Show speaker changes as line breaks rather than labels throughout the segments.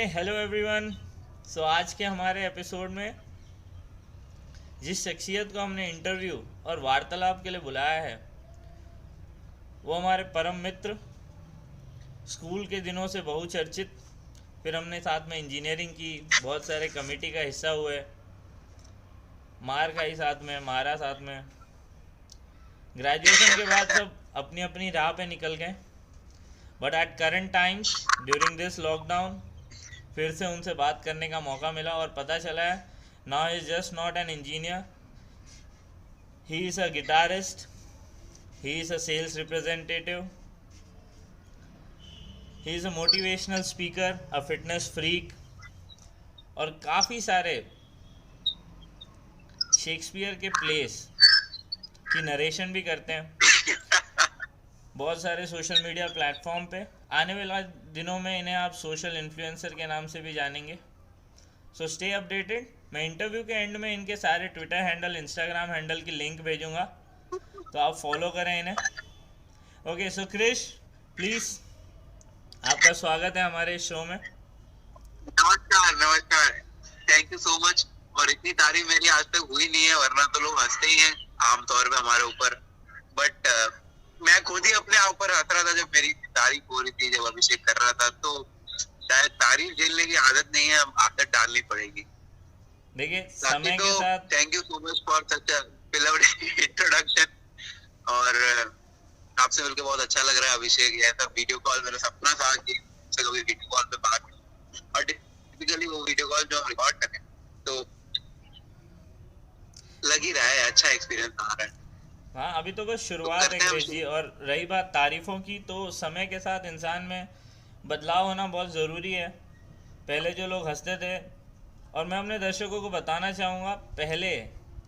Hello everyone. सो आज के हमारे एपिसोड में जिस शख्सियत को हमने इंटरव्यू और वार्तालाप के लिए बुलाया है वो हमारे परम मित्र, स्कूल के दिनों से बहुचर्चित, फिर हमने साथ में इंजीनियरिंग की, बहुत सारे कमेटी का हिस्सा हुए, मार खाई साथ में, मारा साथ में, ग्रेजुएशन के बाद सब अपनी अपनी राह पे निकल गए। But at current times during this lockdown फिर से उनसे बात करने का मौका मिला और पता चला है now is just not an engineer, he is a guitarist, he is a sales representative, he is a motivational speaker, a fitness freak, और काफ़ी सारे शेक्सपियर के प्लेस की नरेशन भी करते हैं बहुत सारे सोशल मीडिया प्लेटफॉर्म पे। आने वाले दिनों में इन्हें आप सोशल इन्फ्लुएंसर के नाम से भी जानेंगे। So stay updated. मैं इंटरव्यू के एंड में इनके सारे ट्विटर हैंडल, इंस्टाग्राम हैंडल की लिंक भेजूंगा, तो आप फॉलो करें इन्हें। ओके, सो क्रिश प्लीज़, आपका स्वागत है हमारे इस शो में।
नमस्कार नमस्कार, थैंक यू सो मच। और इतनी तारीफ मेरी आज तक हुई नहीं है, वरना तो लोग हंसते ही हैं आमतौर पे हमारे ऊपर। बट मैं खुद ही अपने आप पर हंस रहा था जब मेरी तारीफ हो रही थी, जब अभिषेक कर रहा था। तो शायद तारीफ झेलने की आदत नहीं है, आदत डालनी पड़ेगी।
देखिए समय के साथ
thank you so much for such a beloved introduction. और आपसे मिलकर बहुत अच्छा लग रहा है अभिषेक। ये ऐसा वीडियो कॉल मेरा सपना था कि कभी वीडियो कॉल पे बात, और टिपिकली वो वीडियो कॉल जो हम रिकॉर्ड करें तो लग ही रहा है अच्छा एक्सपीरियंस आ रहा है।
हाँ, अभी तो बस शुरुआत है क्रिश जी। और रही बात तारीफ़ों की, तो समय के साथ इंसान में बदलाव होना बहुत ज़रूरी है। पहले जो लोग हंसते थे, और मैं अपने दर्शकों को बताना चाहूँगा, पहले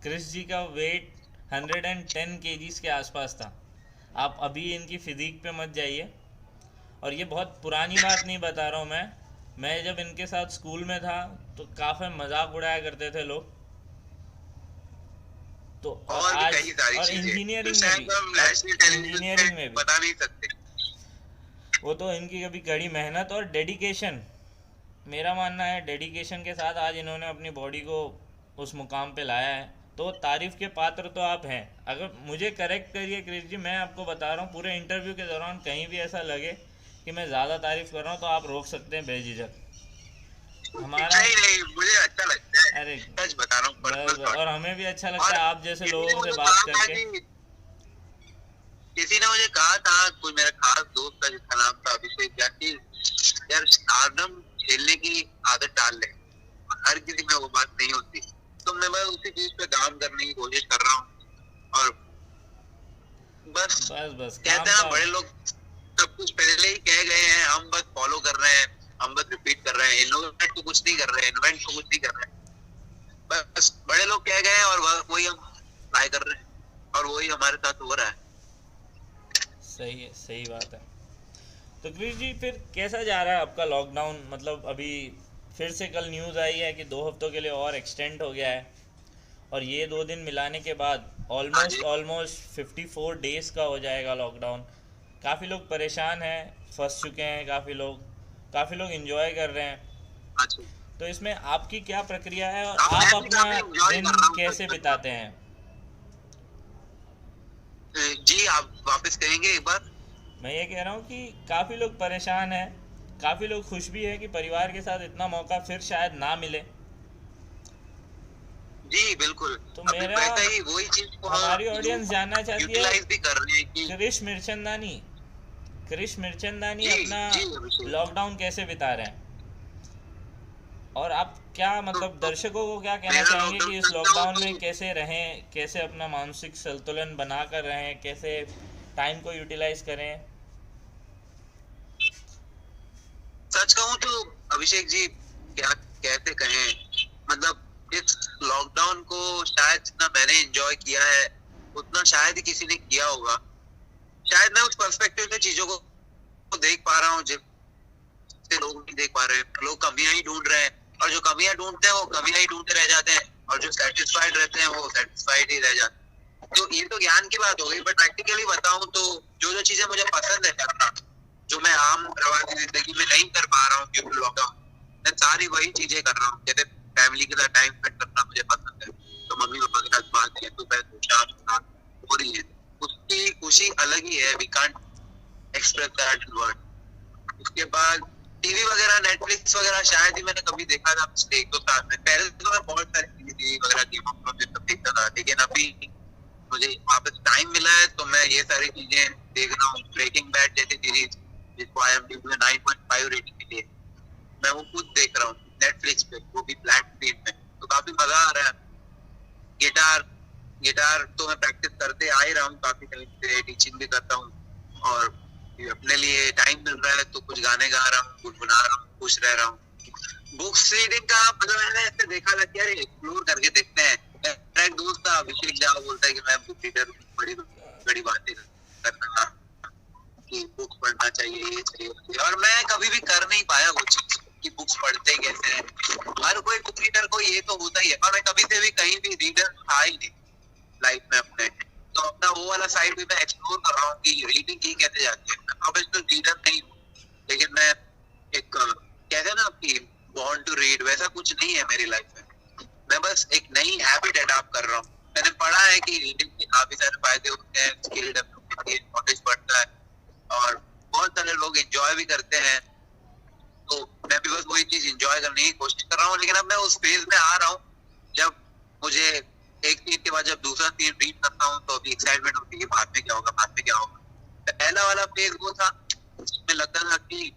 क्रिश जी का वेट 110 kgs के आसपास था। आप अभी इनकी फिजिक पे मत जाइए। और ये बहुत पुरानी बात नहीं बता रहा हूँ मैं जब इनके साथ स्कूल में था तो काफ़ी मजाक उड़ाया करते थे लोग। तो और आज
कई सारी
और
चीजें
इंजीनियरिंग
तो
में
शायद हम नेशनल
भी,
टेलीविजन
इंजीनियरिंग में
पे
भी
बता नहीं सकते।
वो तो इनकी कभी कड़ी मेहनत और डेडिकेशन, मेरा मानना है डेडिकेशन के साथ आज इन्होंने अपनी बॉडी को उस मुकाम पे लाया है। तो तारीफ़ के पात्र तो आप हैं। अगर मुझे करेक्ट करिए क्रिश जी, मैं आपको बता रहा हूँ, पूरे इंटरव्यू के दौरान कहीं भी ऐसा लगे कि मैं ज़्यादा तारीफ़ कर रहा हूँ तो आप रोक सकते हैं बेझिझक। हमारा
नहीं, मुझे अच्छा लगता है,
अरे
सच बता रहा हूँ, पर्सनल
और
थॉट।
हमें भी अच्छा
और
लगता है आप जैसे
किसी ने
लोगों से
मुझे
बात
कहा था
करके।
कि किसी ने मुझे कहा था, कोई मेरा खास दोस्त था जिसका नाम था अभिषेक, यार स्टारडम खेलने की आदत डाल ले। हर किसी में वो बात नहीं होती। तो मैं उसी चीज पे काम करने की कोशिश कर रहा हूँ। और बस
बस
कहते
काम
हैं
तो
ना, बड़े लोग सब कुछ पहले ही कह गए हैं, हम बस फॉलो कर रहे हैं, हम बस रिपीट कर रहे हैं। इन्वेंट तो कुछ नहीं कर रहे हैं, इन्वेंट तो कुछ नहीं कर रहे हैं, बस बड़े लोग कह गए हैं और वही हम ट्राई कर रहे हैं, और वही हमारे साथ हो रहा है।
सही है, सही बात है। तो क्रिश जी, फिर कैसा जा रहा है आपका लॉकडाउन? मतलब अभी फिर से कल न्यूज़ आई है कि 2 हफ्तों के लिए और एक्सटेंड हो गया है, और ये 2 दिन मिलाने के बाद ऑलमोस्ट 54 डेज़ का हो जाएगा लॉकडाउन। काफ़ी लोग परेशान हैं, फंस चुके हैं, काफ़ी लोग इन्जॉय कर रहे हैं।
अच्छा,
तो इसमें आपकी क्या प्रक्रिया है और
अब
आप
मैं भी
अपना
काफी एंजॉय
दिन
कर रहा हूँ
कैसे
सच
बिताते हैं?
जी, आप वापस कहेंगे एक बार?
मैं ये कह रहा हूँ कि काफ़ी लोग परेशान हैं, काफ़ी लोग खुश भी है कि परिवार के साथ इतना मौका फिर शायद ना मिले।
जी बिल्कुल।
तो
अभी
मेरा
वैसा ही वही चीज को
हमारी
हम
ऑडियंस जानना चाहती है,
यूटिलाइज भी कर रहे हैं कि
क्रिश मिर्चंदानी
जी
अपना
जी अभिषेक।
लॉकडाउन कैसे बिता रहे हैं, और आप क्या मतलब
तो
दर्शकों को क्या कहना
मेरा
चाहेंगे कि
लॉकडाउन
इस
चलता हो
लॉकडाउन में
तो
कैसे रहें, कैसे अपना मानसिक संतुलन बना कर रहें, कैसे टाइम को यूटिलाइज करें?
सच कहूँ तो अभिषेक जी, क्या कैसे कहें, मतलब इस लॉकडाउन को शायद जितना मैंने एंजॉय किया है उतना शायद ही किसी ने किया होगा। शायद मैं उस पर्सपेक्टिव से चीजों को देख पा रहा हूँ जिससे लोग नहीं देख पा रहे हैं। लोग कमियां ही ढूंढ रहे हैं, और जो कमियां ढूंढते हैं वो कमियां ही ढूंढते रह जाते हैं, और जो सेटिस्फाइड रहते हैं वो सेटिस्फाइड ही रह जाते हैं। तो ये तो ज्ञान की बात हो गई, बट प्रैक्टिकली बताऊं तो जो चीजें मुझे पसंद है करना, जो मैं आम रवाजी जिंदगी में नहीं कर पा रहा हूँ ड्यू टू लॉकडाउन, मैं सारी वही चीजें कर रहा हूँ। जैसे फैमिली के साथ टाइम स्पेंड करना मुझे पसंद है, तो मम्मी पापा के साथ बात है, तो मैं शाम रात हो रही है, उसकी खुशी अलग ही है। We can't express that in word. उसके बाद टीवी वगैरह, नेटफ्लिक्स वगैरह शायद ही मैंने कभी देखा था पिछले 1-2 साल में। पहले तो मैं बहुत सारी टीवी वगैरह, गेम ऑफ थ्रोन्स सब देखता था, लेकिन अभी मुझे वापस टाइम मिला है तो मैं ये सारी चीजें देख रहा हूँ। ब्रेकिंग बैड जैसी सीरीज जिसको IMDb में 9.5 रेटिंग मिली है, मैं वो खुद देख रहा हूँ नेटफ्लिक्स पे, वो भी ब्लैक स्क्रीन में, तो काफी मजा आ रहा है। गिटार गिटार तो मैं प्रैक्टिस करते आ ही रहा हूँ काफी टाइम से, टीचिंग भी करता हूँ, और अपने लिए टाइम मिल रहा है तो कुछ गाने गा रहा हूँ, गुनगुना रहा हूँ, खुश रह रहा हूँ। बुक्स रीडिंग का मतलब मैंने ऐसे देखा था कि यार एक्सप्लोर करके देखते हैं। मेरा एक दोस्त था अभिषेक झा, बोलता है कि मैं बुक रीडर, बड़ी बड़ी बातें करना कि बुक्स पढ़ना चाहिए, ये चाहिए, और मैं कभी भी कर नहीं पाया वो चीज कि बुक्स पढ़ते कैसे हैं। हर कोई बुक रीडर को ये तो होता ही है, और मैं कभी से भी कहीं भी रीडर था ही नहीं लाइफ में अपने। तो अपना वो वाला साइड भी मैं एक्सप्लोर कर रहा हूँ कि रीडिंग की कैसे जाती है। मैं प्रोफेशनल रीडर नहीं हूँ, लेकिन मैं एक कहते हैं ना कि बॉर्न टू रीड, वैसा कुछ नहीं है मेरी लाइफ में। मैं बस एक नई हैबिट अडॉप्ट कर रहा हूँ। मैंने पढ़ा है कि रीडिंग के काफी सारे फायदे होते हैं, स्किल डेवलप होती है, नॉलेज बढ़ता है, और बहुत सारे लोग एंजॉय भी करते हैं। तो मैं भी बस वही चीज एंजॉय करने की कोशिश कर रहा हूँ। लेकिन अब मैं उस फेज में आ रहा हूँ जब मुझे एक सीन के बाद जब दूसरा सीन रीड करता हूँ तो अभी एक्साइटमेंट होती है कि बाद में क्या होगा, बाद में क्या होगा। पहला वाला फेज वो था जिसमें लगता था कि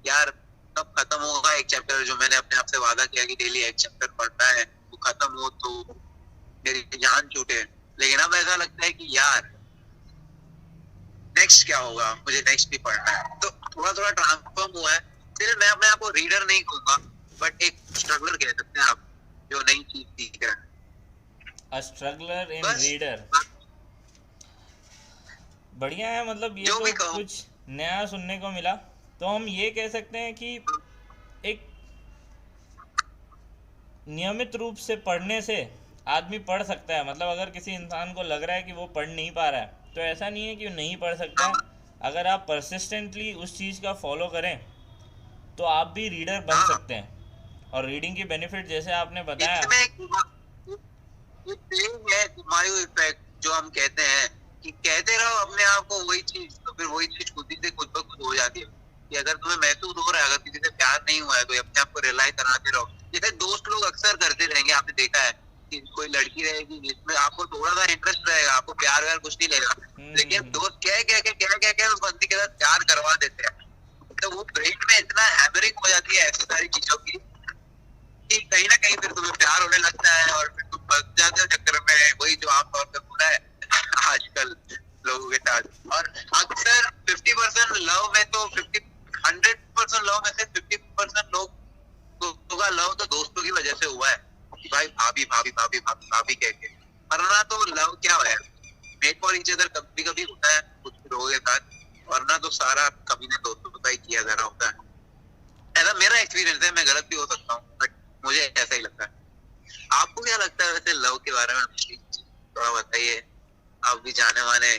यार कब खत्म होगा एक चैप्टर, जो मैंने अपने आप से वादा किया कि डेली एक चैप्टर पढ़ना है, वो खत्म हो तो मेरी जान छूटे। लेकिन अब ऐसा लगता है कि यार नेक्स्ट क्या होगा, मुझे नेक्स्ट भी पढ़ना है। तो थोड़ा थोड़ा ट्रांसफॉर्म हुआ है। सिर्फ मैं अपने आप को रीडर नहीं कहूंगा, बट एक स्ट्रगलर कह सकते हैं आप, जो नई चीज सीख रहा है।
अ स्ट्रगलर इन
बस
रीडर, बढ़िया है। मतलब ये
जो
तो
भी कहो।
कुछ नया सुनने को मिला। तो हम ये कह सकते हैं कि एक नियमित रूप से पढ़ने से आदमी पढ़ सकता है। मतलब अगर किसी इंसान को लग रहा है कि वो पढ़ नहीं पा रहा है, तो ऐसा नहीं है कि वो नहीं पढ़ सकता है।
हाँ
अगर आप परसिस्टेंटली उस चीज़ का फॉलो करें तो आप भी रीडर बन
हाँ,
सकते हैं। और रीडिंग की बेनिफिट जैसे आपने बताया।
इसमें एक thing है हुमायूं इफेक्ट, जो हम कहते हैं कि कहते रहो अपने आप को वही चीज, तो फिर वही चीज खुद ही से खुद ब खुद हो जाती है। कि अगर तुम्हें महसूस हो रहा है, अगर किसी से प्यार नहीं हुआ है, तो अपने आप को रियलाइज कराते रहो। जैसे दोस्त लोग अक्सर करते रहेंगे, आपने देखा है कि कोई लड़की रहेगी जिसमें आपको थोड़ा सा इंटरेस्ट रहेगा, आपको प्यार व्यार कुछ नहीं लगेगा, लेकिन
हम्म।
दोस्त कह उस बंदी के साथ प्यार करवा देते हैं। तो वो ब्रेन में इतना हैमरिंग हो जाती है ऐसी सारी चीजों की कि कहीं ना कहीं फिर तुम्हें प्यार होने लगता है, और फिर तुम फंस जाते हो चक्कर में। वही जो आमतौर पर हो रहा है आजकल लोगों के साथ। और अक्सर 50% लव में तो 100% लव में से 50% लोगों का लव तो दोस्तों की वजह से हुआ है कि भाई भाभी भाभी भाभी भाभी भाभी कह के। वरना तो लव क्या है, मेक फॉर ईच अदर कभी कभी होता है कुछ लोगों के साथ, वरना तो सारा कभी ने दोस्तों का ही किया जा रहा होता है। ऐसा मेरा एक्सपीरियंस है, मैं गलत भी हो सकता हूँ, बट मुझे ऐसा ही लगता है। आपको क्या लगता है वैसे लव के बारे में, थोड़ा बताइए। आप भी जाने माने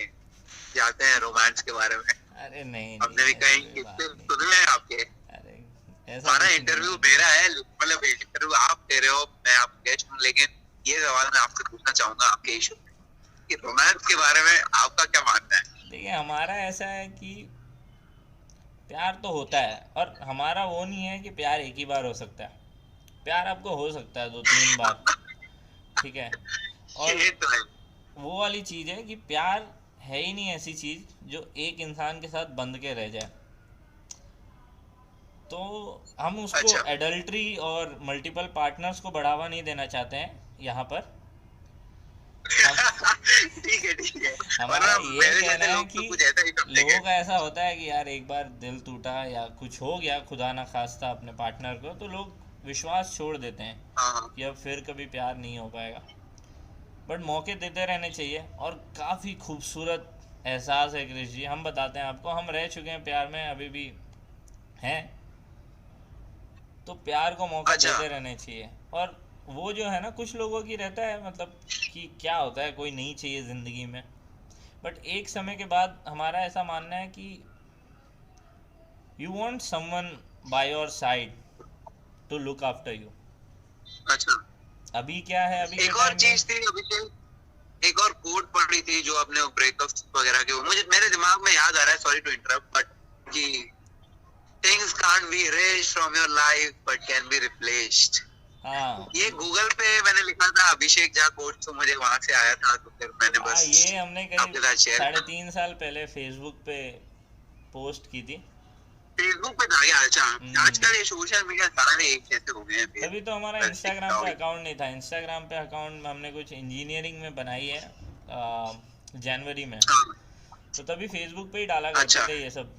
जाते हैं रोमांस के बारे में,
अरे नहीं नहीं,
हमने भी
ऐसी
कहीं
कोई
किससे
बात नहीं।
सुने हैं आपके।
अरे ऐसा
हमारा
कुछ नहीं
इंटरव्यू
है।
मेरा है, मतलब इंटरव्यू आप दे रहे हो, मैं आप गेस्ट हूँ, लेकिन ये सवाल मैं आपसे पूछना चाहूंगा आपके इशू कि रोमांस के बारे में आपका क्या मानना है।
देखिए, हमारा ऐसा है कि प्यार तो होता है, और हमारा वो नहीं है कि प्यार एक ही बार हो सकता है। प्यार आपको हो सकता है 2-3 बार, ठीक है। और
ये तो है।
वो वाली चीज़ है कि प्यार है ही नहीं ऐसी चीज़ जो एक इंसान के साथ बंध के रह जाए। तो हम उसको
अच्छा
एडल्ट्री और मल्टीपल पार्टनर्स को बढ़ावा नहीं देना चाहते हैं यहाँ पर। हम
ठीक है।
हमारा
वरना
ये
मेरे
कहना
जैसे
है
लोग
कि
तो कुछ ऐसा ही समझेंगे।
लोगों का ऐसा होता है कि यार एक बार दिल टूटा या कुछ हो गया खुदा ना खास्ता अपने पार्टनर को, तो लोग विश्वास छोड़ देते हैं
हाँ
कि अब फिर कभी प्यार नहीं हो पाएगा। बट मौके देते रहने चाहिए। और काफ़ी खूबसूरत एहसास है क्रिश जी, हम बताते हैं आपको, हम रह चुके हैं प्यार में, अभी भी हैं। तो प्यार को मौका
अच्छा
देते रहने चाहिए। और वो जो है ना, कुछ लोगों की रहता है मतलब कि क्या होता है, कोई नहीं चाहिए ज़िंदगी में। बट एक समय के बाद हमारा ऐसा मानना है कि you want someone by your side to look after you.
अच्छा,
अभी क्या है, अभी के
एक और
टाइम में
चीज थी अभिषेक, एक और कोट पढ़ी थी जो आपने ब्रेकअप्स वगैरह के, वो मुझे मेरे दिमाग में याद आ रहा है, सॉरी टू इंटरप्ट, बट कि things can't B erased from your life but can be replaced.
हाँ
ये गूगल पे मैंने लिखा था अभिषेक झा कोट, तो मुझे वहां से आया था, तो फिर मैंने
हाँ,
बस
ये हमने
आपके
करीब
साथ शेयर किया।
3.5 साल पहले फेसबुक पे पोस्ट की थी।
फेसबुक पे था क्या? अच्छा, आजकल ये सोशल मीडिया सारे एक जैसे हो गए हैं।
तभी तो हमारा इंस्टाग्राम पे अकाउंट नहीं था। इंस्टाग्राम पे अकाउंट हमने कुछ इंजीनियरिंग में बनाई है जनवरी में,
हाँ,
तो तभी फेसबुक पे ही डाला करते
अच्छा।
थे ये सब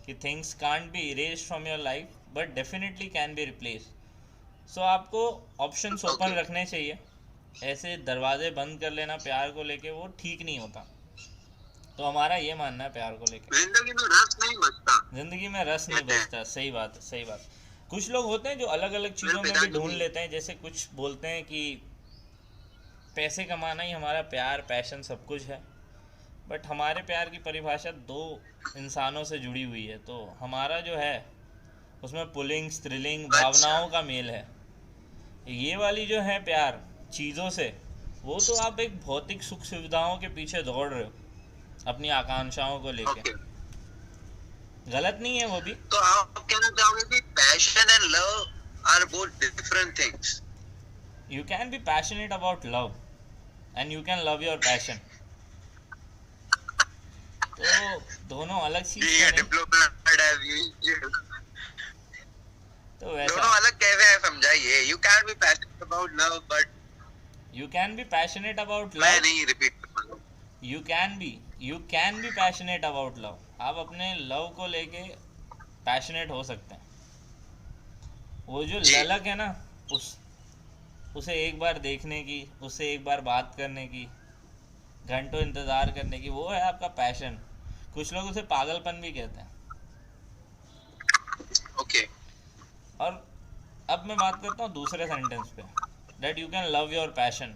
कि things can't be erased from your life but definitely can be replace. So आपको ऑप्शंस ओपन
Okay.
रखने चाहिए। ऐसे दरवाजे बंद कर लेना प्यार को लेके वो ठीक नहीं होता। तो हमारा ये मानना है प्यार को लेके,
जिंदगी में रस नहीं बचता।
जिंदगी में रस नहीं बचता। सही बात है, सही बात। कुछ लोग होते हैं जो अलग अलग चीज़ों में भी
पिताजी
ढूंढ
भी-
लेते हैं, जैसे कुछ बोलते हैं कि पैसे कमाना ही हमारा प्यार पैशन सब कुछ है, बट हमारे प्यार की परिभाषा दो इंसानों से जुड़ी हुई है। तो हमारा जो है उसमें पुलिंग थ्रिलिंग भावनाओं का मेल है। ये वाली जो है प्यार चीज़ों से, वो तो आप एक भौतिक सुख सुविधाओं के पीछे दौड़ रहे हो अपनी आकांक्षाओं को लेके।
ओके,
गलत नहीं है वो भी।
तो आप कहना चाहोगे कि passion and love are both different things?
You can be passionate about love and you can love your passion. तो दोनों अलग चीज
जी,
तो नहीं।
Diplomat as usual.
तो
दोनों
वैसा
अलग कैसे है समझाइए। You can be passionate about love but
you can be passionate about
my
love.
नहीं रिपीट करूंगा।
you can be passionate about love. आप अपने लव को लेके पैशनेट हो सकते हैं। वो जो
जी।
ललक है ना, उसे एक बार देखने की, उससे एक बार बात करने की, घंटों इंतज़ार करने की, वो है आपका पैशन। कुछ लोग उसे पागलपन भी कहते हैं।
ओके,
और अब मैं बात करता हूँ दूसरे सेंटेंस पे, that you can love your passion.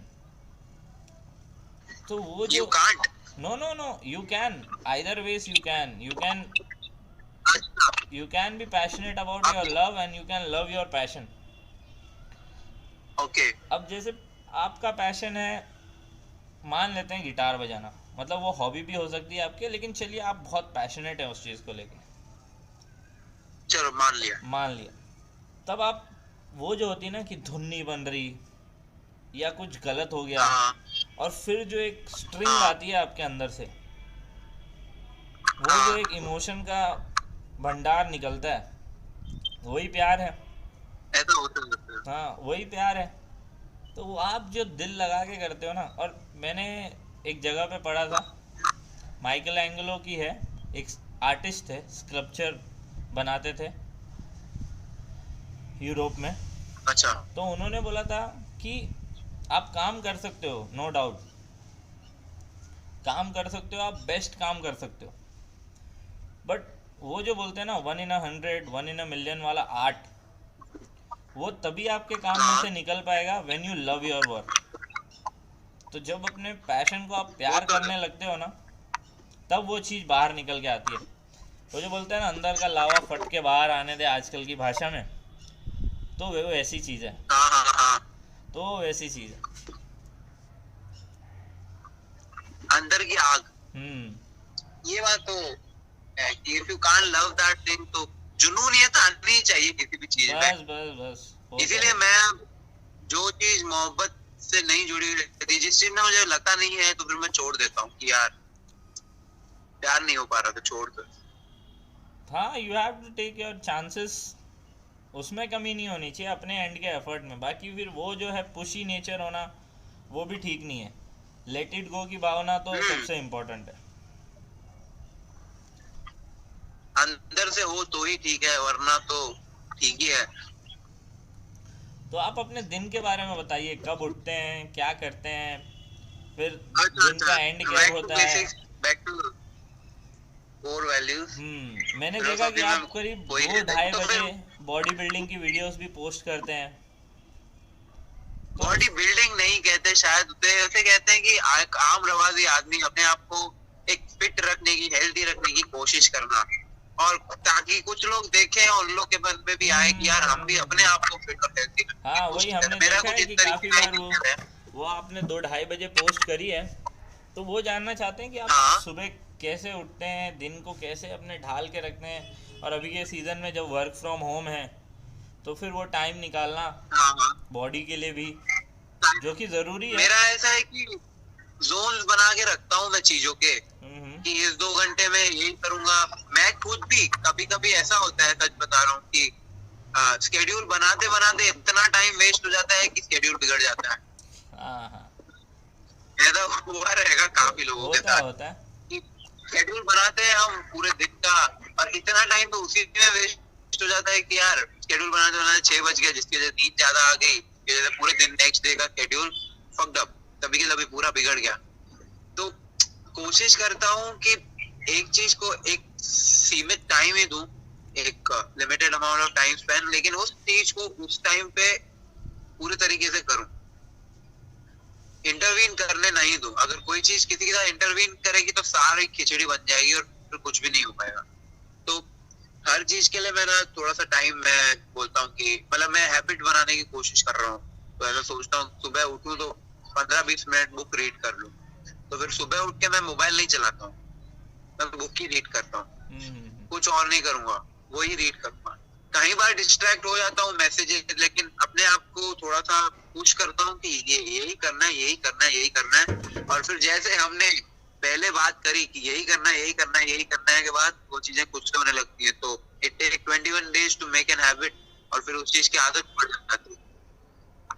तो वो
यू
जो
can't.
No you can, either ways you can be passionate about your love and you can love your passion.
Okay,
अब जैसे आपका पैशन है, मान लेते हैं गिटार बजाना, मतलब वो हॉबी भी हो सकती है आपके, लेकिन चलिए आप बहुत पैशनेट है उस चीज़ को लेके,
चलो मान लिया।
मान लिया। तब आप वो जो होती है ना कि धुन नहीं बन रही या कुछ गलत हो गया,
हाँ,
और फिर जो एक स्ट्रिंग
हाँ।
आती है आपके अंदर से, वो जो एक इमोशन का भंडार निकलता है, वही प्यार है।
ऐसा होता है।
हाँ, वही प्यार है। तो वो आप जो दिल लगा के करते हो ना, और मैंने एक जगह पे पढ़ा था, माइकल एंगलो की है, एक आर्टिस्ट है, स्कल्पचर बनाते थे यूरोप में।
अच्छा,
तो उन्होंने बोला था कि आप काम कर सकते हो, नो डाउट काम कर सकते हो, आप बेस्ट काम कर सकते हो, बट वो जो बोलते हैं ना 1 in 100 1 in a million वाला आर्ट, वो तभी आपके काम में से निकल पाएगा when you love your work. तो जब अपने पैशन को आप प्यार करने लगते हो ना, तब वो चीज़ बाहर निकल के आती है। वो जो बोलते हैं ना अंदर का लावा फट के बाहर आने दे आजकल की भाषा में, तो वो ऐसी चीज़ है।
हाँ हाँ हाँ,
तो वो ऐसी चीज़ है।
अंदर की आग। ये बात तो है कि if you can't love that thing, तो जुनूनियत आनी चाहिए किसी भी चीज
बस
में।
बस बस हो
इसीलिए
गया।
मैं जो चीज मोहब्बत से नहीं जुड़ी हुई रहती, जिस चीज में मुझे लगता नहीं है, तो फिर मैं छोड़ देता हूँ कि यार प्यार नहीं हो पा रहा, तो छोड़ दो।
हाँ, you have to take your chances, उसमें कमी नहीं होनी चाहिए अपने एंड के एफर्ट में। बाकी फिर वो जो है पुशी नेचर होना, वो भी ठीक नहीं है। लेट इट गो की भावना तो सबसे इम्पोर्टेंट है।
अंदर से हो तो ही ठीक है, वरना तो ठीक ही है।
तो आप अपने दिन के बारे में बताइए, कब उठते हैं, क्या करते हैं, फिर
अच्छा
दिन का एंड क्या होता है।
Back to core values.
मैंने देखा कि आप करीब
वही
2-2:30
तो
बजे
फिर-
बॉडी बिल्डिंग की वीडियोस भी पोस्ट करते हैं। तो
बॉडी बिल्डिंग नहीं कहते शायद, उसे ऐसे कहते हैं कि आम रवाजी आदमी अपने आप को एक फिट रखने की, हेल्दी रखने की कोशिश करना। और ताकि कुछ लोग देखें और उन लोग के मन में भी आए कि यार हम भी अपने आप को फिट और हेल्दी रखने की
हाँ वही
कोशिश करें।
हमने
मेरा
देखा
कुछ
है
इस
कि
तरीके
काफ़ी
का
बार
ही नेचर है।
वो आपने 2-2:30 बजे पोस्ट करी है, तो वो जानना चाहते हैं कि आप
हाँ
सुबह कैसे उठते हैं, दिन को कैसे अपने ढाल के रखते हैं, और अभी के सीज़न में जब वर्क फ्रॉम होम है तो फिर वो टाइम निकालना
हाँ हाँ।
बॉडी के लिए भी, जो कि ज़रूरी है।
मेरा ऐसा है कि जोन्स बना के रखता हूँ मैं चीजों के,
हम्म।
कि इस 2 घंटे में यही करूंगा। मैं खुद भी कभी कभी ऐसा होता है, सच बता रहा हूँ, कि स्केड्यूल बनाते बनाते इतना टाइम वेस्ट हो जाता है कि स्केड्यूल बिगड़ जाता है।
हाँ हाँ,
ऐसा हुआ रहेगा काफी लोगों के
होता है
साथ
होता है।
कि शेड्यूल बनाते हैं हम पूरे दिन का, और इतना टाइम तो उसी में वेस्ट हो जाता है कि यार शेड्यूल बनाते बनाते 6 बज गया, जिसकी वजह से नींद ज्यादा आ गई, जिसकी वजह से पूरे दिन नेक्स्ट डे का शेड्यूल फक्ड अप, तभी के तभी पूरा बिगड़ गया। तो कोशिश करता हूँ कि एक चीज को एक सीमित टाइम ही दूं, एक limited amount of time spend, लेकिन उस चीज को उस टाइम पे पूरे तरीके से करूं, इंटरवीन करने नहीं दूं। अगर कोई चीज किसी के साथ इंटरवीन करेगी तो सारी खिचड़ी बन जाएगी और फिर कुछ भी नहीं हो पाएगा। तो हर चीज के लिए मेरा थोड़ा सा टाइम, मैं बोलता हूँ कि मतलब मैं हैबिट बनाने की कोशिश कर रहा हूँ। तो ऐसा सोचता हूँ सुबह उठूं तो 15-20 मिनट बुक रीड कर लूं, तो फिर सुबह उठ के मैं मोबाइल नहीं चलाता हूँ, मैं बुक ही रीड करता हूँ, कुछ और नहीं करूंगा, वही रीड करूंगा। कई बार डिस्ट्रैक्ट हो जाता हूँ मैसेजेस, लेकिन अपने आप को थोड़ा सा पुश करता हूँ कि ये यही करना है, यही करना है, यही करना है। और फिर जैसे हमने पहले बात करी कि यही करना है, यही करना है, यही करना है, के बाद वो चीजें खुद से होने लगती है। तो it take 21 days to make an habit, और फिर उस चीज की आदत पड़ जाती है।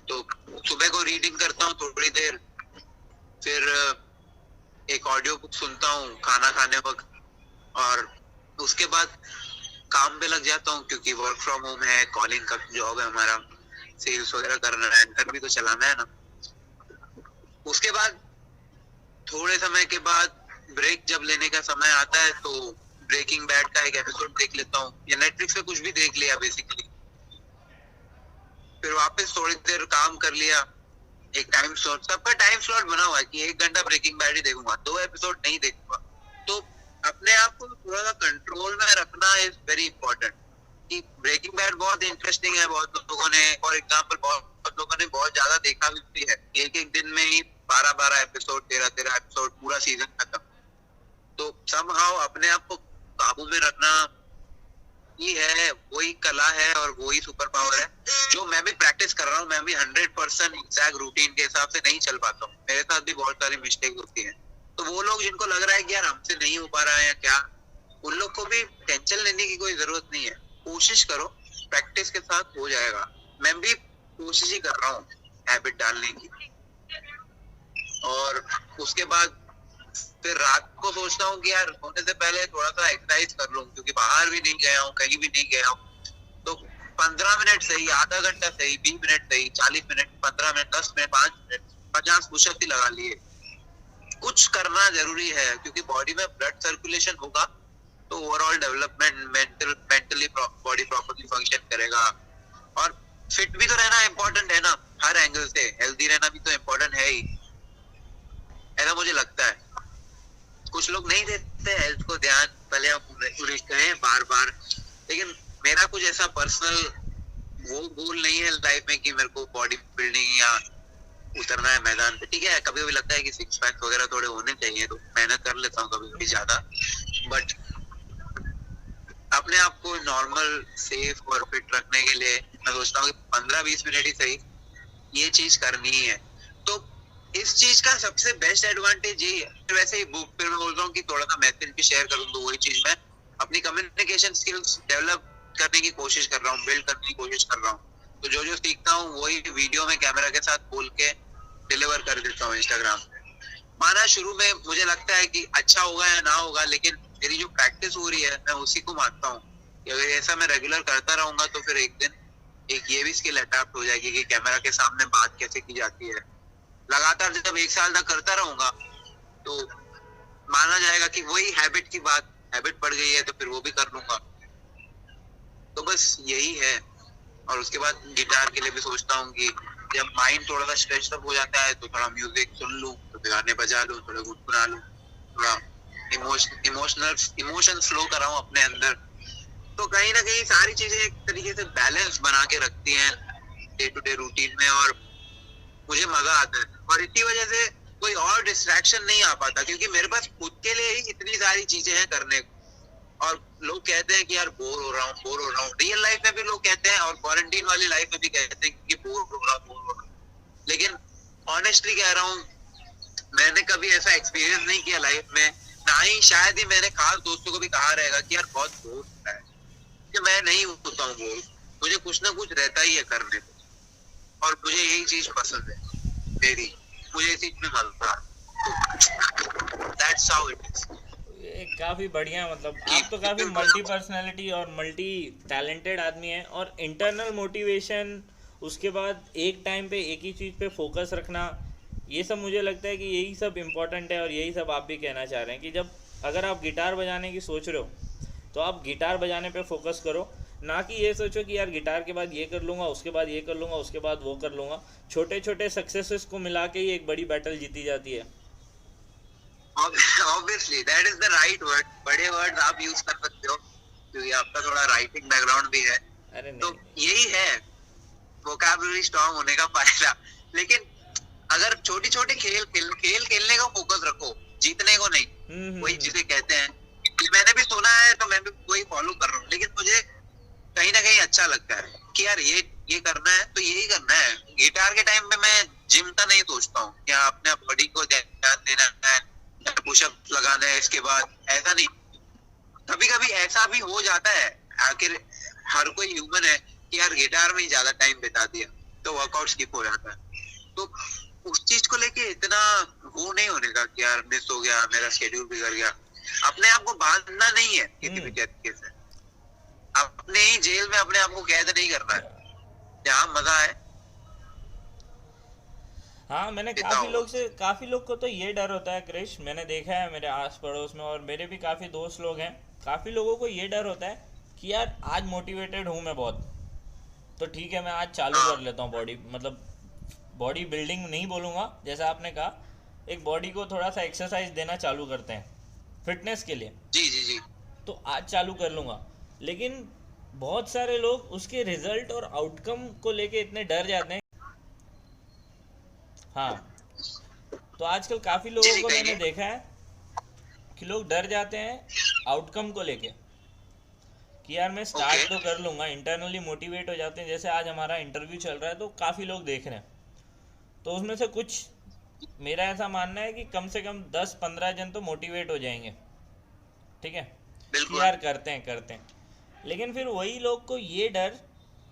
तो सुबह को रीडिंग करता हूँ थोड़ी देर, फिर एक ऑडियो बुक सुनता हूँ खाना खाने वक्त, और उसके बाद काम पे लग जाता हूँ, क्योंकि वर्क फ्रॉम होम है, कॉलिंग का जॉब है हमारा, सेल्स वगैरह करना है, घर भी तो चलाना है ना। उसके बाद थोड़े समय के बाद ब्रेक जब लेने का समय आता है तो ब्रेकिंग बैड का एक एपिसोड देख लेता हूँ, या नेटफ्लिक्स पे कुछ भी देख लिया बेसिकली। फिर वापस थोड़ी देर काम कर लिया, एक टाइम स्लॉट, सबका टाइम स्लॉट बना हुआ है कि 1 घंटा ब्रेकिंग बैड ही देखूंगा, 2 एपिसोड नहीं देखूंगा। तो अपने आप को थोड़ा सा कंट्रोल में रखना इज वेरी इंपॉर्टेंट। कि ब्रेकिंग बैड बहुत इंटरेस्टिंग है, बहुत लोगों ने, फॉर एग्जांपल बहुत लोगों ने बहुत ज्यादा देखा भी है, एक एक दिन में ही 12-12 एपिसोड, 13-13 एपिसोड, पूरा सीजन खत्म। तो समहाउ अपने आप को काबू में रखना ही है, वही कला है और वही सुपर पावर है, जो मैं भी प्रैक्टिस कर रहा हूँ। मैं भी 100% एग्जैक्ट रूटीन के हिसाब से नहीं चल पाता हूँ, मेरे साथ भी बहुत सारी मिस्टेक होती है। तो वो लोग जिनको लग रहा है कि यार हमसे नहीं हो पा रहा है या क्या, उन लोग को भी टेंशन लेने की कोई जरूरत नहीं है। कोशिश करो, प्रैक्टिस के साथ हो जाएगा। मैं भी कोशिश ही कर रहा हूँ हैबिट डालने की। और उसके बाद फिर रात को सोचता हूँ कि यार सोने से पहले थोड़ा सा एक्सरसाइज कर लूं, क्योंकि बाहर भी नहीं गया हूँ, कहीं भी नहीं गया हूँ। तो 15 मिनट सही, आधा घंटा सही, 20 मिनट सही, 40 minute, 15 minute, 10 minute, 5 minute, 50 pushup ही लगा लिए। कुछ करना जरूरी है, क्योंकि बॉडी में ब्लड सर्कुलेशन होगा तो overall development, mentally body properly function करेगा। और फिट भी तो रहना इम्पोर्टेंट है ना, हर एंगल से हेल्दी रहना भी तो इम्पोर्टेंट है ही, ऐसा मुझे लगता है। कुछ लोग नहीं देते हेल्थ को ध्यान, भले हम पूरे कहें बार बार, लेकिन मेरा कुछ ऐसा पर्सनल वो गोल नहीं है लाइफ में कि मेरे को बॉडी बिल्डिंग या उतरना है मैदान पे। ठीक है, कभी कभी लगता है कि सिक्स पैक वगैरह थोड़े होने चाहिए, तो मेहनत कर लेता हूँ कभी कभी ज्यादा, बट अपने आप को नॉर्मल, सेफ और फिट रखने के लिए मैं सोचता हूँ कि 15-20 मिनट ही सही ये चीज करनी ही है। तो इस चीज का सबसे बेस्ट एडवांटेज यही है। वैसे ही बुक फिर मैं बोल रहा हूँ कि थोड़ा सा मैसेज भी शेयर करूँ, तो वही चीज मैं अपनी कम्युनिकेशन स्किल्स डेवलप करने की कोशिश कर रहा हूँ, बिल्ड करने की कोशिश कर रहा हूँ। तो जो जो सीखता हूँ वही वीडियो में कैमरा के साथ बोल के डिलीवर कर देता हूँ इंस्टाग्राम पे। माना शुरू में मुझे लगता है कि अच्छा होगा या ना होगा, लेकिन मेरी जो प्रैक्टिस हो रही है मैं उसी को मानता हूँ कि अगर ऐसा मैं रेगुलर करता रहूंगा तो फिर एक दिन एक ये भी स्किल अडॉप्ट हो जाएगी कि कैमरा के सामने बात कैसे की जाती है। लगातार जब 1 साल तक करता रहूंगा तो माना जाएगा कि वही हैबिट की बात, हैबिट पड़ गई है तो फिर वो भी कर लूंगा। तो बस यही है। और उसके बाद गिटार के लिए भी सोचता हूँ कि जब माइंड थोड़ा सा स्ट्रेच अप हो जाता है तो थोड़ा म्यूजिक सुन लूं, तो गाने बजा लूं, थोड़ा गुनगुना लूं, थोड़ा इमोशन फ्लो कराऊं अपने अंदर, तो कहीं ना कहीं सारी चीजें एक तरीके से बैलेंस बना के रखती हैं डे टू डे रूटीन में, और मुझे मजा आता है। और इसी वजह से कोई और डिस्ट्रैक्शन नहीं आ पाता, क्योंकि मेरे पास खुद के लिए ही इतनी सारी चीजें हैं करने को। और लोग कहते हैं कि यार बोर हो रहा हूँ। रियल लाइफ में भी लोग कहते हैं, और क्वारंटीन वाली लाइफ में भी कहते हैं कि बोर हो रहा हूँ। लेकिन ऑनेस्टली कह रहा हूँ, मैंने कभी ऐसा एक्सपीरियंस नहीं किया लाइफ में, ना ही शायद ही मैंने खास दोस्तों को भी कहा रहेगा कि यार बहुत बोर होता है, कि मैं नहीं होता हूँ बोर। मुझे कुछ ना कुछ रहता ही है करने को, और मुझे यही चीज पसंद है मेरी, मुझे इसी में मजा आता है। That's how it is.
ये काफ़ी बढ़िया, मतलब आप तो काफ़ी मल्टी पर्सनैलिटी और मल्टी टैलेंटेड आदमी हैं। और इंटरनल मोटिवेशन, उसके बाद एक टाइम पे एक ही चीज़ पे फोकस रखना, ये सब मुझे लगता है कि यही सब इम्पोर्टेंट है। और यही सब आप भी कहना चाह रहे हैं कि जब अगर आप गिटार बजाने की सोच रहे हो तो आप गिटार बजाने पे फोकस करो, ना कि ये सोचो कि यार गिटार के बाद ये कर लूँगा, उसके बाद ये कर लूँगा, उसके बाद वो कर लूँगा। छोटे छोटे सक्सेसेस को मिला के ही एक बड़ी बैटल जीती जाती है।
Obviously that is the right word. बड़े वर्ड आप यूज कर सकते हो, क्योंकि आपका थोड़ा राइटिंग बैकग्राउंड भी है।
अरे
तो
नहीं,
यही है वोकैबुलरी स्ट्रांग होने का फायदा। लेकिन अगर छोटी छोटी खेल खेलने का फोकस रखो, जीतने को नहीं। वही चीजें कहते हैं, मैंने भी सुना है तो मैं भी वही फॉलो कर रहा हूँ। लेकिन मुझे कहीं ना कहीं अच्छा लगता है कि यार ये करना है तो यही करना है। गिटार के टाइम पे मैं जिम का नहीं सोचता हूँ, क्या अपने बॉडी को ध्यान देना है, पुशअप लगाना है इसके बाद, ऐसा नहीं। कभी कभी ऐसा भी हो जाता है, आखिर हर कोई ह्यूमन है, कि यार गिटार में ही ज्यादा टाइम बिता दिया तो वर्कआउट स्किप हो जाता है। तो उस चीज को लेके इतना वो नहीं होने का कि यार मिस हो गया, मेरा शेड्यूल बिगड़ गया। अपने आप को बांधना नहीं है किसी भी तरीके से, अपने ही जेल में अपने आप को कैद नहीं करना है, जहाँ मजा है।
हाँ, मैंने काफ़ी लोग को तो ये डर होता है क्रिश, मैंने देखा है मेरे आस पड़ोस में, और मेरे भी काफ़ी दोस्त लोग हैं। काफ़ी लोगों को ये डर होता है कि यार आज मोटिवेटेड हूँ मैं बहुत, तो ठीक है मैं आज चालू कर लेता हूँ बॉडी, मतलब बॉडी बिल्डिंग नहीं बोलूँगा, जैसा आपने कहा, एक बॉडी को थोड़ा सा एक्सरसाइज देना चालू करते हैं फिटनेस के लिए।
जी जी जी।
तो आज चालू कर लूँगा। लेकिन बहुत सारे लोग उसके रिजल्ट और आउटकम को लेके इतने डर जाते हैं। हाँ, तो आजकल काफ़ी
जी
लोगों
जी
को मैंने
कहिए।
देखा है कि लोग डर जाते हैं आउटकम को लेके, कि यार मैं
ओके।
स्टार्ट तो कर लूँगा, इंटरनली मोटिवेट हो जाते हैं। जैसे आज हमारा इंटरव्यू चल रहा है तो काफ़ी लोग देख रहे हैं, तो उसमें से कुछ, मेरा ऐसा मानना है कि कम से कम 10-15 जन तो मोटिवेट हो जाएंगे, ठीक है, कि
बिल्कुल।
यार करते हैं। लेकिन फिर वही लोग को ये डर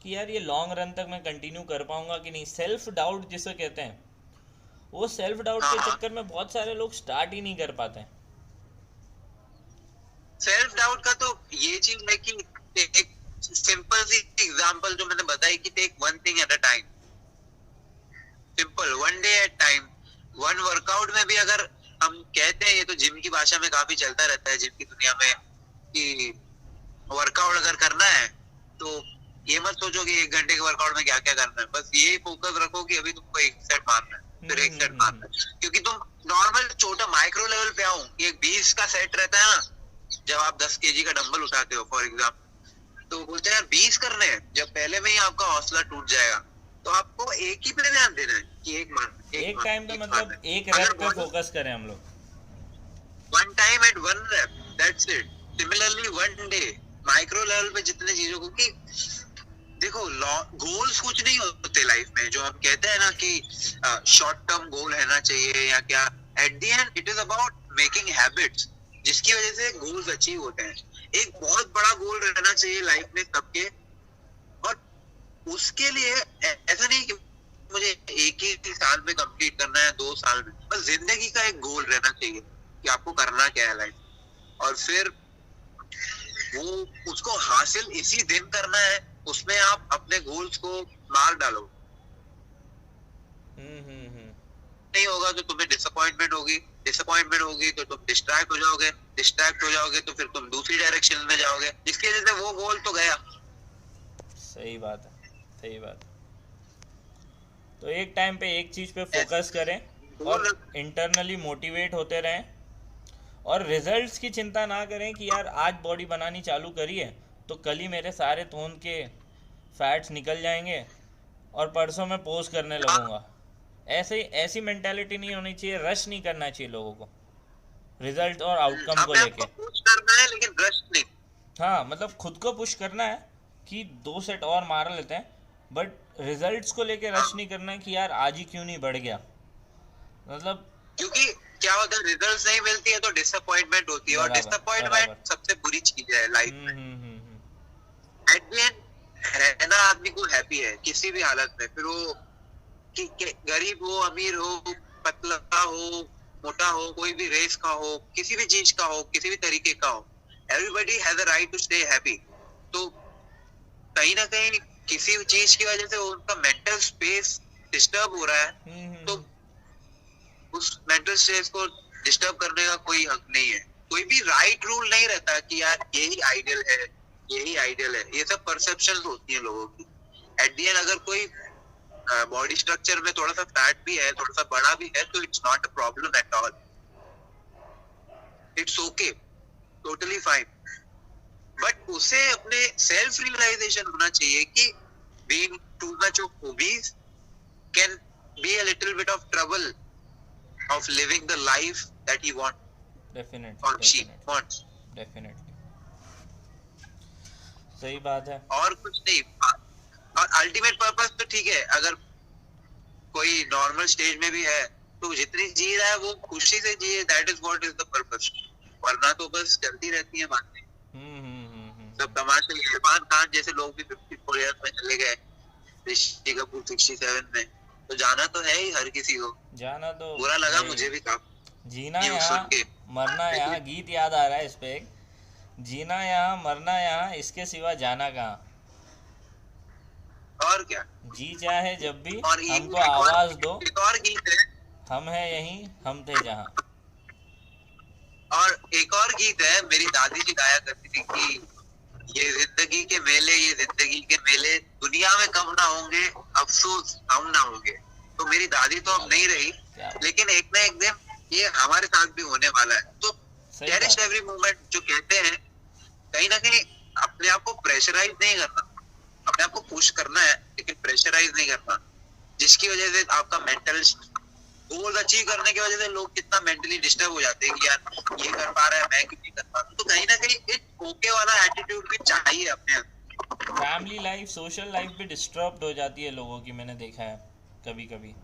कि यार ये लॉन्ग रन तक मैं कंटिन्यू कर पाऊंगा कि नहीं, सेल्फ डाउट जिसे कहते हैं, वो सेल्फ डाउट
हाँ
के
हाँ।
चक्कर में बहुत सारे लोग स्टार्ट ही नहीं कर पाते हैं।
सेल्फ डाउट का तो ये चीज है कि एक सिंपल सी एग्जांपल जो मैंने बताई, कि take one thing at a time, simple, one day at time. One workout में भी अगर हम कहते हैं, ये तो जिम की भाषा में काफी चलता रहता है जिम की दुनिया में, कि वर्कआउट अगर करना है तो ये मत सोचो कि 1 घंटे के वर्कआउट में क्या क्या करना है, बस ये फोकस रखो कि अभी तुमको एक सेट मारना है, फिर एक सेट मारना है। क्योंकि तुम नॉर्मल छोटा माइक्रो लेवल पे आओ, ये 20 का सेट रहता है ना, जब आप 10 केजी का डंबल उठाते हो फॉर एग्जाम्पल, तो बोलते हैं यार 20 करने हैं, जब पहले में ही आपका हौसला टूट जाएगा। तो आपको एक ही पे ध्यान देना है कि एक मारना,
एक टाइम पे, मतलब
मारना।
एक
अगर
रैप पे फोकस करें हम लोग।
One time at one rep, that's it. Similarly one day, micro level पे जितने चीजों को, कि देखो गोल्स कुछ नहीं होते लाइफ में, जो हम कहते हैं ना कि शॉर्ट टर्म गोल रहना चाहिए या क्या। At the end it is about making habits, जिसकी वजह से गोल्स अचीव होते हैं। एक बहुत बड़ा गोल रहना चाहिए लाइफ में सबके, और उसके लिए ऐसा नहीं कि मुझे एक ही साल में कंप्लीट करना है, 2 साल में, बस जिंदगी का एक गोल रहना चाहिए कि आपको करना क्या है लाइफ, और फिर वो उसको हासिल इसी दिन करना है। उसमें आप अपने गोल्स को मार डालो, नहीं होगा तो तुम्हें डिसअपॉइंटमेंट होगी तो तुम डिस्ट्रैक्ट हो जाओगे तो फिर तुम दूसरी डायरेक्शन में जाओगे, जिसकी वजह से वो गोल तो गया।
सही बात है। तो एक टाइम पे एक चीज़ पे फोकस करें और इंटरनली मोटिवेट होते रहें, और रिजल्ट्स की चिंता ना करें कि यार आज बॉडी बनानी चालू करी है तो कल ही मेरे सारे तोन के फैट्स निकल जाएंगे और परसों मैं पोस्ट करने लगूंगा। ऐसी मेंटालिटी नहीं होनी चाहिए, रश नहीं करना चाहिए लोगों को रिजल्ट और आउटकम को
अपने आप
लेके।
को पुश करना है लेकिन रश नहीं।
हाँ मतलब खुद को पुश करना है कि 2 सेट और मार लेते हैं, बट रिजल्ट्स को लेके रश नहीं करना है कि यार आज ही क्यों नहीं बढ़ गया। मतलब
क्योंकि क्या होता है, रिजल्ट्स नहीं मिलती है तो डिसअपॉइंटमेंट होती है, और
बराबर
डिसअपॉइंटमेंट
बराबर।
सबसे बुरी चीज है लाइफ में।
हम्म।
एट द एंड रहना आदमी को हैप्पी है किसी भी हालत में, फिर वो कि गरीब हो, अमीर हो, पतला हो, मोटा हो, कोई भी रेस का हो, किसी भी चीज का हो, किसी भी तरीके का हो, everybody has a right to stay happy. तो कहीं ना कहीं किसी चीज की वजह से उनका मेंटल स्पेस डिस्टर्ब हो रहा है, तो उस मेंटल स्पेस को डिस्टर्ब करने का कोई हक नहीं है। कोई भी राइट रूल नहीं रहता कि यार यही आइडियल है, यही आइडियल है। ये सब परसेप्शन होती है लोगों की। एट द एंड अगर कोई बॉडी स्ट्रक्चर में थोड़ा सा फैट भी है, थोड़ा सा बड़ा भी है, तो it's not a problem at all, it's okay, totally fine. But उसे अपने सेल्फ रियलाइजेशन होना चाहिए कि being too much of obese can be a little bit of trouble of living the life that he wants or she wants.
Definitely सही बात है।
और कुछ नहीं। और अल्टीमेट पर्पस तो ठीक है, अगर कोई नॉर्मल स्टेज में भी है तो जितनी जी रहा है वो खुशी से जिए, that is what is the purpose. वरना तो बस चलती रहती है बातें। सब तमाशे। इरफान खान जैसे लोग भी 54 इयर्स में चले गए, ऋषि कपूर 67 में, तो जाना तो है ही हर किसी को।
जाना तो
बुरा लगा मुझे भी काफी।
जीना यहाँ मरना यहाँ, गीत याद आ रहा है इस पे, जीना यहाँ मरना यहाँ, इसके सिवा जाना कहाँ।
और क्या,
जी चाहे जब भी
और
हमको आवाज दो,
एक और गीत है,
हम है यहीं हम थे जहाँ।
और एक और गीत है, मेरी दादी जी गाया करती थी कि ये जिंदगी के मेले, ये जिंदगी के मेले दुनिया में कम ना होंगे, अफसोस हम ना होंगे। तो मेरी दादी तो अब नहीं रही, लेकिन एक ना एक दिन ये हमारे साथ भी होने वाला है। तो चेरिश एवरी मोमेंट जो कहते हैं, कहीं ना कहीं अपने आप को प्रेशराइज नहीं करना, अपने आप को पुश करना है लेकिन प्रेशराइज नहीं करना, जिसकी वजह से आपका मेंटल गोल अचीव करने की वजह से लोग कितना मेंटली डिस्टर्ब हो जाते हैं कि यार ये कर पा रहा है, मैं क्यों नहीं कर पा रहा। तो कहीं ना कहीं एक ओके वाला एटीट्यूड भी चाहिए अपने अंदर।
फैमिली लाइफ, सोशल लाइफ भी डिस्टर्ब हो जाती है लोगों की, मैंने देखा है कभी कभी।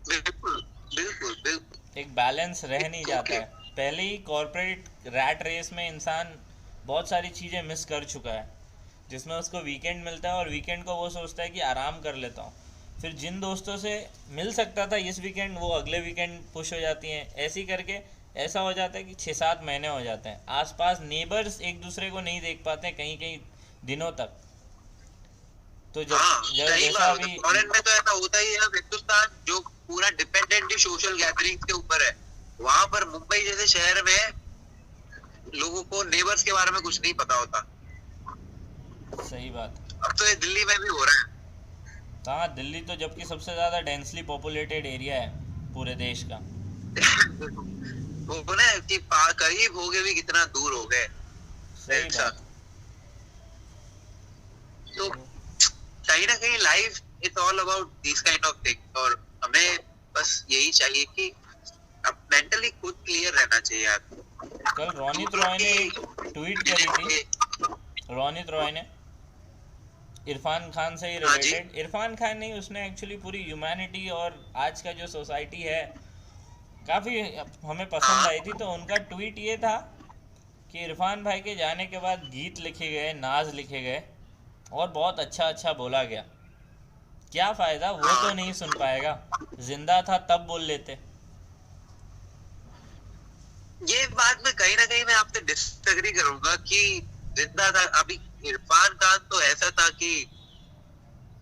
बिल्कुल बिल्कुल बिल्कुल,
एक बैलेंस रह नहीं जाता है। पहले ही कॉर्पोरेट रैट रेस में इंसान बहुत सारी चीज़ें मिस कर चुका है, जिसमें उसको वीकेंड मिलता है और वीकेंड को वो सोचता है कि आराम कर लेता हूँ। फिर जिन दोस्तों से मिल सकता था इस वीकेंड, वो अगले वीकेंड पुश हो जाती हैं। ऐसे ही करके ऐसा हो जाता है कि 6-7 महीने हो जाते हैं, आसपास नेबर्स एक दूसरे को नहीं देख पाते कहीं कहीं दिनों तक। तो जब जैसा अभी
फॉरेन में तो ऐसा होता ही है। हिंदुस्तान जो पूरा डिपेंडेंट ही सोशल गैदरिंग के ऊपर है, वहां पर मुंबई जैसे शहर में लोगों को नेबर्स के बारे में कुछ नहीं पता होता।
सही बात।
अब तो ये दिल्ली में भी हो रहा है।
हाँ, दिल्ली तो जबकि सबसे ज्यादा डेंसली पॉपुलेटेड एरिया है पूरे देश का।
वो ना कि करीब हो गए भी कितना दूर हो गए।
सही बात।
तो कहीं ना कहीं life is all about this kind of thing, और हमें बस यही चाहिए कि अब मेंटली खुद क्लियर रहना चाहिए आपको।
कल रोनित रॉय ने एक ट्वीट करी थी, रोनित रॉय ने इरफान खान से ही रिलेटेड। इरफान खान नहीं, उसने एक्चुअली पूरी ह्यूमैनिटी और आज का जो सोसाइटी है काफ़ी हमें पसंद आई थी। तो उनका ट्वीट ये था कि इरफान भाई के जाने के बाद गीत लिखे गए, नाज लिखे गए और बहुत अच्छा अच्छा बोला गया। क्या फ़ायदा, वो तो नहीं सुन पाएगा, जिंदा था तब बोल लेते।
ये बात में कहीं ना कहीं मैं आपसे डिसएग्री करूंगा कि जिंदा था। अभी इरफान खान तो ऐसा था कि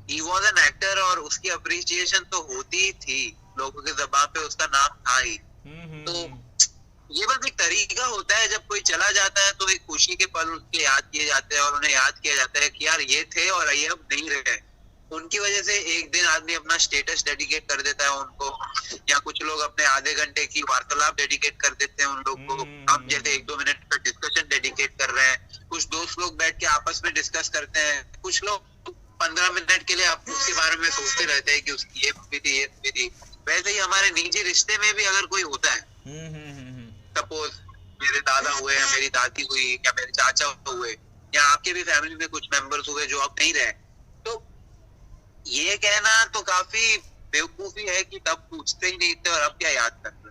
he was an actor और उसकी अप्रिसिएशन तो होती ही थी, लोगों के ज़बान पे उसका नाम था ही। तो ये बस एक तरीका होता है, जब कोई चला जाता है तो एक खुशी के पल उसके याद किए जाते हैं और उन्हें याद किया जाता है कि यार ये थे और ये अब नहीं रहे। उनकी वजह से एक दिन आदमी अपना स्टेटस डेडिकेट कर देता है उनको, या कुछ लोग अपने आधे घंटे की वार्तालाप डेडिकेट कर देते हैं उन लोग को। हम जैसे 1-2 मिनट का डिस्कशन डेडिकेट कर रहे हैं, कुछ दोस्त लोग बैठ बैठ के आपस में डिस्कस करते हैं। कुछ लोग 15 मिनट के लिए आप उसके बारे में सोचते रहते हैं कि उसकी ये भी थी, ये भी थी। वैसे ही हमारे निजी रिश्ते में भी अगर कोई होता है, सपोज मेरे दादा हुए या मेरी दादी हुई या मेरे चाचा हुए या आपके भी फैमिली में कुछ मेंबर्स हुए जो अब नहीं रहे, तो ये कहना तो काफी बेवकूफी है कि तब पूछते ही नहीं थे और अब क्या याद करते।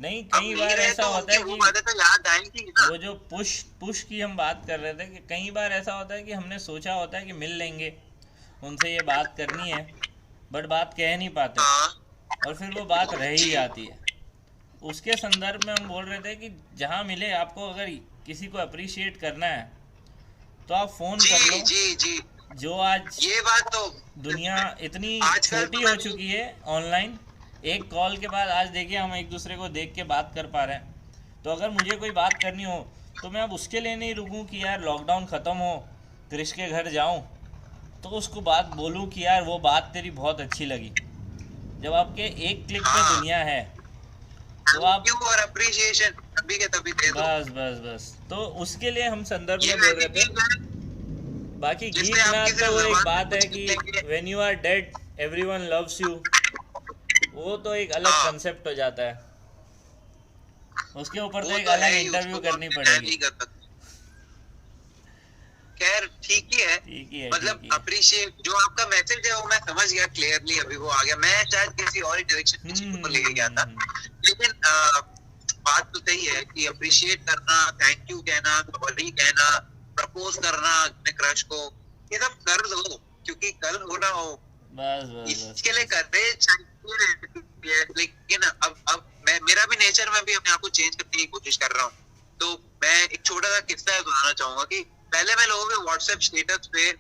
नहीं, कई बार ऐसा
तो
होता है
वो
कि
बातें तो याद आएंगी ना।
वो जो पुश की हम बात कर रहे थे कि कई बार ऐसा होता है कि हमने सोचा होता है कि मिल लेंगे, उनसे ये बात करनी है, बट बात कह नहीं पाते
हाँ
और फिर वो बात रह ही जाती है। उसके संदर्भ में हम बोल रहे थे कि जहाँ मिले आपको, अगर किसी को अप्रिशिएट करना है तो आप फ़ोन कर लो।
जी जी,
जो आज
ये बात तो
दुनिया इतनी
आजकल
छोटी
तो
हो चुकी है ऑनलाइन, एक कॉल के बाद आज देखिए हम एक दूसरे को देख के बात कर पा रहे हैं। तो अगर मुझे कोई बात करनी हो तो मैं अब उसके लिए नहीं रुकूं कि यार लॉकडाउन ख़त्म हो क्रिश के घर जाऊं तो उसको बात बोलूं कि यार वो बात तेरी बहुत अच्छी लगी। जब आपके एक क्लिक पे दुनिया है तो आप
और अप्रिशिएशन तभी के तभी दे दो।
बस तो उसके लिए हम संदर्भ
ये
में बोल रहे थे।
चीज़ है
बाकी गीत
जिससे आप
नाथ
किसी
तो वो एक
जबान
बात
में
है
कुछ
कि
लिखेंगे।
When you are dead everyone loves you, वो तो एक अलग
हाँ।
कंसेप्ट हो जाता है। उसके ऊपर तो
वो
एक
तो
अलग
है ही,
इंटरव्यू
उसको
करनी
तो
पड़ेगी।
नहीं कर सकते। खैर ठीक ही है,
ठीक ही है,
मतलब
ठीक ही है।
अप्रिशिएट जो आपका मैसेज है वो मैं समझ गया क्लियरली, अभी वो आ गया। मैं शायद किसी और ही डायरेक्शन में चीजों को लेके गया था, लेकिन बात तो सही है कि अप्रिशिएट करना, थैंक यू कहना, सॉरी कहना, प्रपोज करना अपने क्रश को, ये सब कर दो, क्योंकि कल हो ना हो
बस
इसके लिए करेज चाहिए। लेकिन अब मेरा भी नेचर में भी अपने आप को चेंज करने की कोशिश कर रहा हूँ। तो मैं एक छोटा सा किस्सा सुनाना चाहूंगा कि पहले मैं लोगों के व्हाट्सएप स्टेटस पे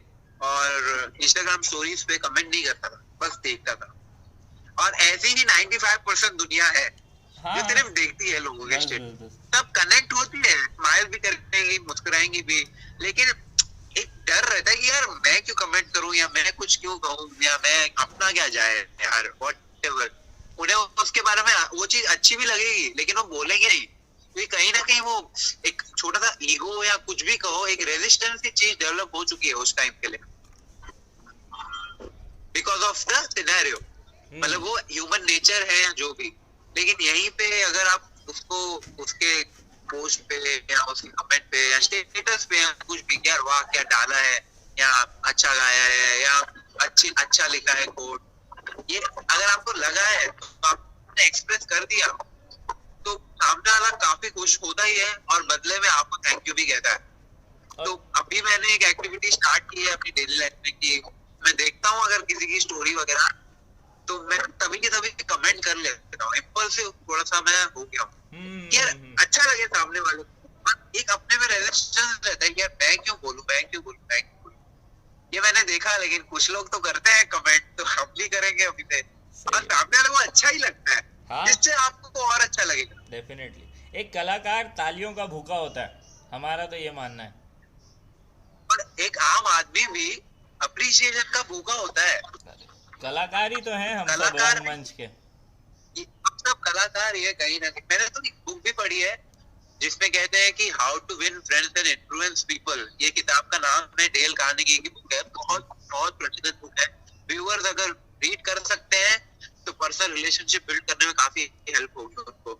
और इंस्टाग्राम स्टोरीज पे कमेंट नहीं करता था, बस देखता था। और ऐसी ही 95% दुनिया है
हाँ,
जो सिर्फ देखती है लोगों के
बस
स्टेटस। तब कनेक्ट होती है, स्माइल भी करेंगी, मुस्कुराएंगी भी, लेकिन एक डर रहता है कि यार मैं क्यों कमेंट करूं या मैं कुछ क्यों कहूं या मैं अपना क्या जाए यार, व्हाटएवर। उन्हें उसके बारे में वो चीज अच्छी भी लगेगी लेकिन वो बोलेंगे नहीं, क्योंकि कहीं ना कहीं वो एक छोटा सा ईगो या कुछ भी कहो, एक रेजिस्टेंस की चीज डेवलप हो चुकी है उस टाइम के लिए, बिकॉज ऑफ द सिनेरियो। मतलब वो ह्यूमन नेचर है या जो भी। लेकिन यहीं पे अगर आप उसको उसके पोस्ट पे या उसके कमेंट पे या स्टेटस पे या कुछ भी, यार वाह क्या डाला है या अच्छा गाया है या अच्छा लिखा है कोड, ये अगर आपको लगा है तो आपने एक्सप्रेस कर दिया तो सामने वाला काफी खुश होता ही है और बदले में आपको थैंक यू भी कहता है। तो अभी मैंने एक एक्टिविटी स्टार्ट की है अपनी डेली लाइफ में कि मैं देखता हूँ अगर किसी की स्टोरी वगैरह तो मैं तभी के तभी कमेंट कर लेता हूँ। इम्पल्सिव थोड़ा सा मैं हो गया हूँ यार, अच्छा लगे सामने वाले को। एक अपने में रेजिस्टेंस रहता है यार मैं क्यों बोलूं। ये मैंने देखा, लेकिन कुछ लोग तो करते हैं कमेंट, तो हम भी करेंगे अभी से, और सामने वाले को अच्छा ही लगता है।
हाँ,
जिससे आपको और अच्छा लगेगा।
डेफिनेटली एक कलाकार तालियों का भूखा होता है, हमारा तो ये मानना है।
और एक आम आदमी भी अप्रिशिएशन का भूखा होता है।
कलाकार ही तो हैं हम सब
कलाकार
रंगमंच के।
हम सब कलाकार ही है कहीं ना कहीं। मैंने तो एक बुक भी पढ़ी है जिसमें कहते हैं कि how to win friends and influence people. ये किताब का नाम है डेल कार्नेगी की बुक है, बहुत प्रचलित बुक है। व्यूअर्स अगर रीड कर सकते हैं तो पर्सनल रिलेशनशिप बिल्ड करने में काफी हेल्प होगी उनको।